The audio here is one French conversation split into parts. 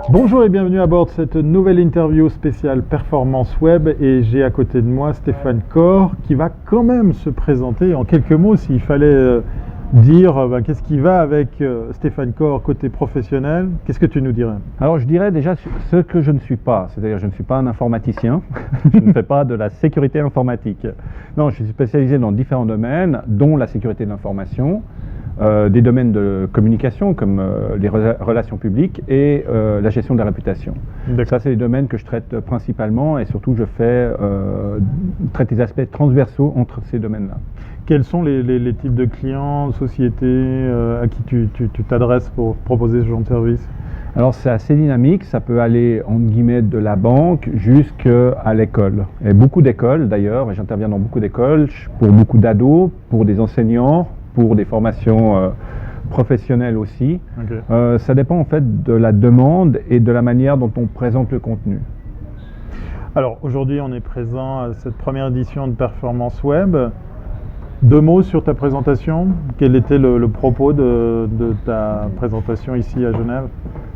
Bonjour et bienvenue à bord de cette nouvelle interview spéciale Performance Web, et j'ai à côté de moi Stéphane Corr qui va quand même se présenter en quelques mots. S'il fallait dire qu'est-ce qui va avec Stéphane Corr côté professionnel, qu'est-ce que tu nous dirais? Alors je dirais déjà ce que je ne suis pas, c'est-à-dire je ne suis pas un informaticien, je ne fais pas de la sécurité informatique. Non, je suis spécialisé dans différents domaines, dont la sécurité de l'information, des domaines de communication comme les relations publiques et la gestion de la réputation. Ça, c'est les domaines que je traite principalement, et surtout je traite les aspects transversaux entre ces domaines-là. Quels sont les types de clients, sociétés à qui tu t'adresses pour proposer ce genre de service? Alors c'est assez dynamique, ça peut aller entre guillemets de la banque jusqu'à l'école. Et beaucoup d'écoles d'ailleurs, et j'interviens dans beaucoup d'écoles, pour beaucoup d'ados, pour des enseignants, pour des formations professionnelles aussi. Okay. Ça dépend en fait de la demande et de la manière dont on présente le contenu. Alors aujourd'hui on est présent à cette première édition de Performance Web. Deux mots sur ta présentation. Quel était le propos de ta présentation ici à Genève?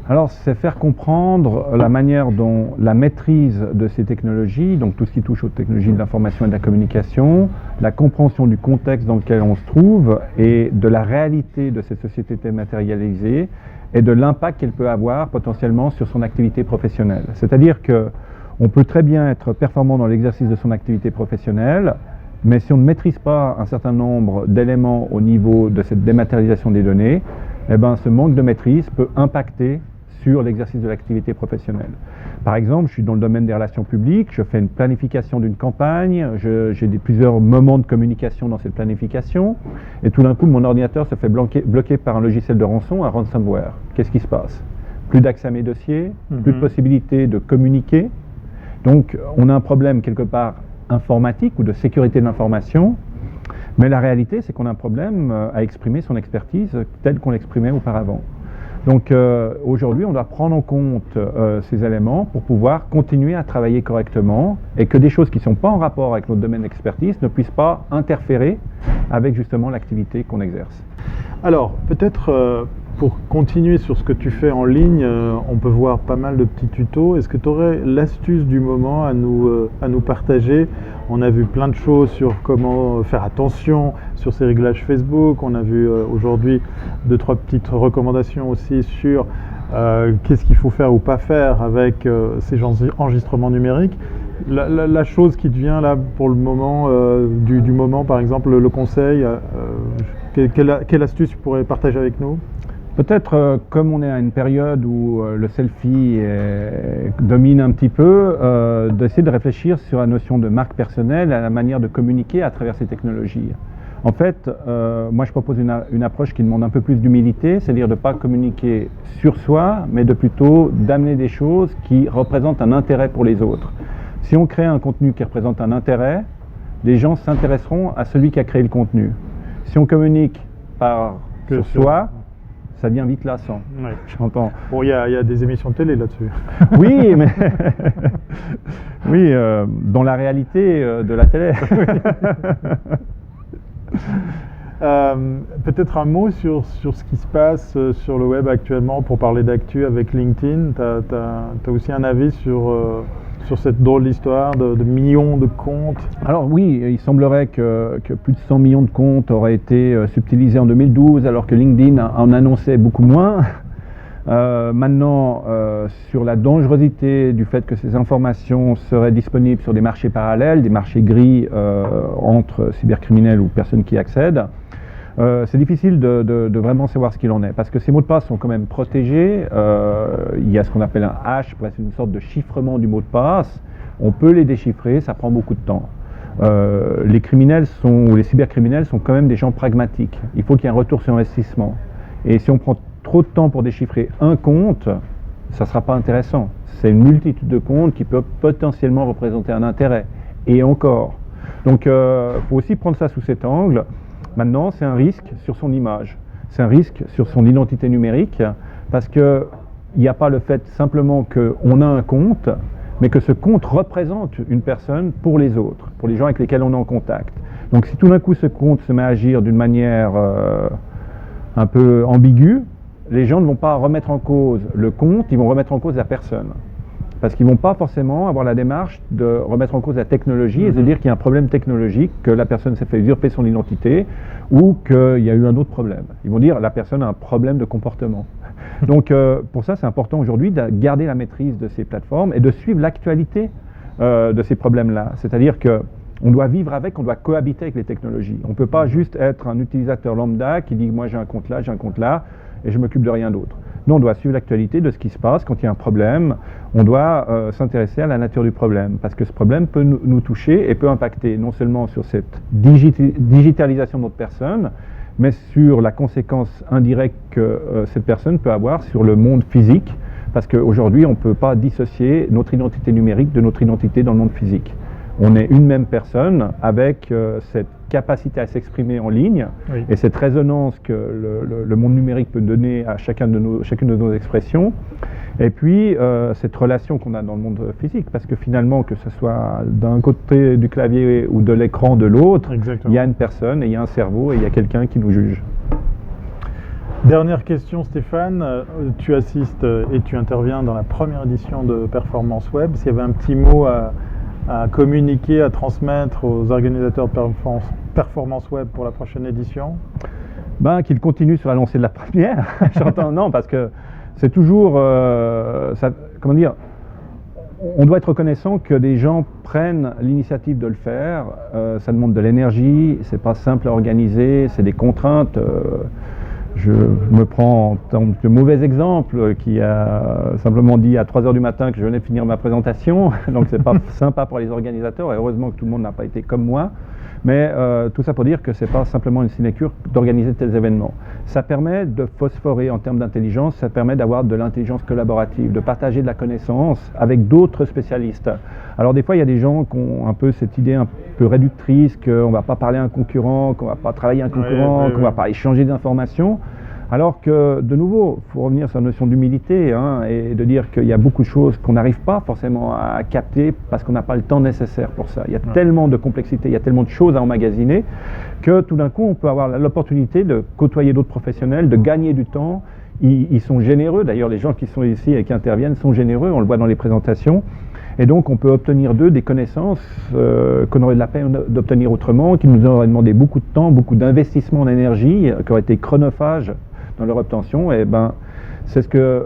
Alors, c'est faire comprendre la manière dont la maîtrise de ces technologies, donc tout ce qui touche aux technologies de l'information et de la communication, la compréhension du contexte dans lequel on se trouve et de la réalité de ces sociétés dématérialisées et de l'impact qu'elle peut avoir potentiellement sur son activité professionnelle. C'est-à-dire qu'on peut très bien être performant dans l'exercice de son activité professionnelle, mais si on ne maîtrise pas un certain nombre d'éléments au niveau de cette dématérialisation des données, eh ben, ce manque de maîtrise peut impacter sur l'exercice de l'activité professionnelle. Par exemple, je suis dans le domaine des relations publiques, je fais une planification d'une campagne, j'ai plusieurs moments de communication dans cette planification, et tout d'un coup, mon ordinateur se fait bloquer par un logiciel de rançon, un ransomware. Qu'est-ce qui se passe? Plus d'accès à mes dossiers, plus de possibilité de communiquer. Donc, on a un problème quelque part informatique ou de sécurité de l'information, mais la réalité, c'est qu'on a un problème à exprimer son expertise telle qu'on l'exprimait auparavant. Donc aujourd'hui, on doit prendre en compte ces éléments pour pouvoir continuer à travailler correctement et que des choses qui ne sont pas en rapport avec notre domaine d'expertise ne puissent pas interférer avec justement l'activité qu'on exerce. Alors, peut-être pour continuer sur ce que tu fais en ligne, on peut voir pas mal de petits tutos. Est-ce que tu aurais l'astuce du moment à nous partager? On a vu plein de choses sur comment faire attention sur ces réglages Facebook. On a vu aujourd'hui 2-3 petites recommandations aussi sur qu'est-ce qu'il faut faire ou pas faire avec ces enregistrements numériques. La chose qui te vient là pour le moment, du moment par exemple, le conseil, quelle astuce tu pourrais partager avec nous? Peut-être, comme on est à une période où le selfie domine un petit peu, d'essayer de réfléchir sur la notion de marque personnelle, à la manière de communiquer à travers ces technologies. En fait, moi je propose une approche qui demande un peu plus d'humilité, c'est-à-dire de ne pas communiquer sur soi, mais de plutôt d'amener des choses qui représentent un intérêt pour les autres. Si on crée un contenu qui représente un intérêt, les gens s'intéresseront à celui qui a créé le contenu. Si on communique sur soi, ça devient vite lassant. Ouais. J'entends. Bon, il y a des émissions de télé là-dessus. Oui, mais oui, dans la réalité de la télé. Peut-être un mot sur ce qui se passe sur le web actuellement pour parler d'actu avec LinkedIn. Tu as aussi un avis sur cette drôle d'histoire de millions de comptes? Alors oui, il semblerait que plus de 100 millions de comptes auraient été subtilisés en 2012, alors que LinkedIn en annonçait beaucoup moins. Maintenant, sur la dangerosité du fait que ces informations seraient disponibles sur des marchés parallèles, des marchés gris entre cybercriminels ou personnes qui y accèdent, c'est difficile de vraiment savoir ce qu'il en est, parce que ces mots de passe sont quand même protégés. Il y a ce qu'on appelle un hash, presque une sorte de chiffrement du mot de passe. On peut les déchiffrer, ça prend beaucoup de temps. Les criminels ou les cybercriminels sont quand même des gens pragmatiques. Il faut qu'il y ait un retour sur investissement. Et si on prend trop de temps pour déchiffrer un compte, ça ne sera pas intéressant. C'est une multitude de comptes qui peuvent potentiellement représenter un intérêt. Et encore. Donc, il faut aussi prendre ça sous cet angle. Maintenant, c'est un risque sur son image. C'est un risque sur son identité numérique, parce qu'il n'y a pas le fait simplement qu'on a un compte, mais que ce compte représente une personne pour les autres, pour les gens avec lesquels on est en contact. Donc si tout d'un coup ce compte se met à agir d'une manière un peu ambigu, les gens ne vont pas remettre en cause le compte, ils vont remettre en cause la personne. Parce qu'ils ne vont pas forcément avoir la démarche de remettre en cause la technologie et de dire qu'il y a un problème technologique, que la personne s'est fait usurper son identité ou qu'il y a eu un autre problème. Ils vont dire que la personne a un problème de comportement. Donc pour ça, c'est important aujourd'hui de garder la maîtrise de ces plateformes et de suivre l'actualité de ces problèmes-là. C'est-à-dire qu'on doit vivre avec, on doit cohabiter avec les technologies. On ne peut pas juste être un utilisateur lambda qui dit « moi j'ai un compte là, j'ai un compte là » et je m'occupe de rien d'autre. Nous, on doit suivre l'actualité de ce qui se passe. Quand il y a un problème, on doit s'intéresser à la nature du problème, parce que ce problème peut nous toucher et peut impacter non seulement sur cette digitalisation de notre personne, mais sur la conséquence indirecte que cette personne peut avoir sur le monde physique, parce qu'aujourd'hui, on ne peut pas dissocier notre identité numérique de notre identité dans le monde physique. On est une même personne avec cette capacité à s'exprimer en ligne et cette résonance que le monde numérique peut donner à chacune de nos expressions. Et puis cette relation qu'on a dans le monde physique, parce que finalement, que ce soit d'un côté du clavier ou de l'écran de l'autre, il y a une personne et il y a un cerveau et il y a quelqu'un qui nous juge. Dernière question, Stéphane. Tu assistes et tu interviens dans la première édition de Performance Web. S'il y avait un petit mot à communiquer, à transmettre aux organisateurs de Performance Web pour la prochaine édition? Qu'ils continuent sur la lancée de la première. J'entends non, parce que c'est toujours, comment dire, on doit être reconnaissant que des gens prennent l'initiative de le faire. Ça demande de l'énergie, c'est pas simple à organiser, c'est des contraintes. Je me prends en tant que mauvais exemple qui a simplement dit à 3 h du matin que je venais de finir ma présentation, donc c'est pas sympa pour les organisateurs, et heureusement que tout le monde n'a pas été comme moi, mais tout ça pour dire que c'est pas simplement une sinécure d'organiser de tels événements. Ça permet de phosphorer en termes d'intelligence, ça permet d'avoir de l'intelligence collaborative, de partager de la connaissance avec d'autres spécialistes. Alors des fois il y a des gens qui ont un peu cette idée un peu réductrice qu'on ne va pas parler à un concurrent, qu'on ne va pas travailler à un concurrent, qu'on ne va pas échanger d'informations. Alors que, de nouveau, il faut revenir sur la notion d'humilité et de dire qu'il y a beaucoup de choses qu'on n'arrive pas forcément à capter parce qu'on n'a pas le temps nécessaire pour ça. Il y a tellement de complexité, il y a tellement de choses à emmagasiner que tout d'un coup, on peut avoir l'opportunité de côtoyer d'autres professionnels, de gagner du temps. Ils sont généreux, d'ailleurs les gens qui sont ici et qui interviennent sont généreux, on le voit dans les présentations. Et donc on peut obtenir d'eux des connaissances qu'on aurait de la peine d'obtenir autrement, qui nous auraient demandé beaucoup de temps, beaucoup d'investissement en énergie, qui auraient été chronophages dans leur obtention. Et c'est ce que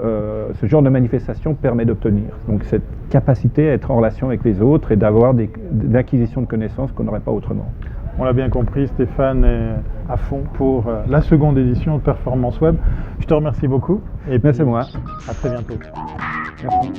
ce genre de manifestation permet d'obtenir. Donc cette capacité à être en relation avec les autres et d'avoir des acquisitions de connaissances qu'on n'aurait pas autrement. On l'a bien compris, Stéphane est à fond pour la seconde édition de Performance Web. Je te remercie beaucoup. Et merci moi. À très bientôt. Merci.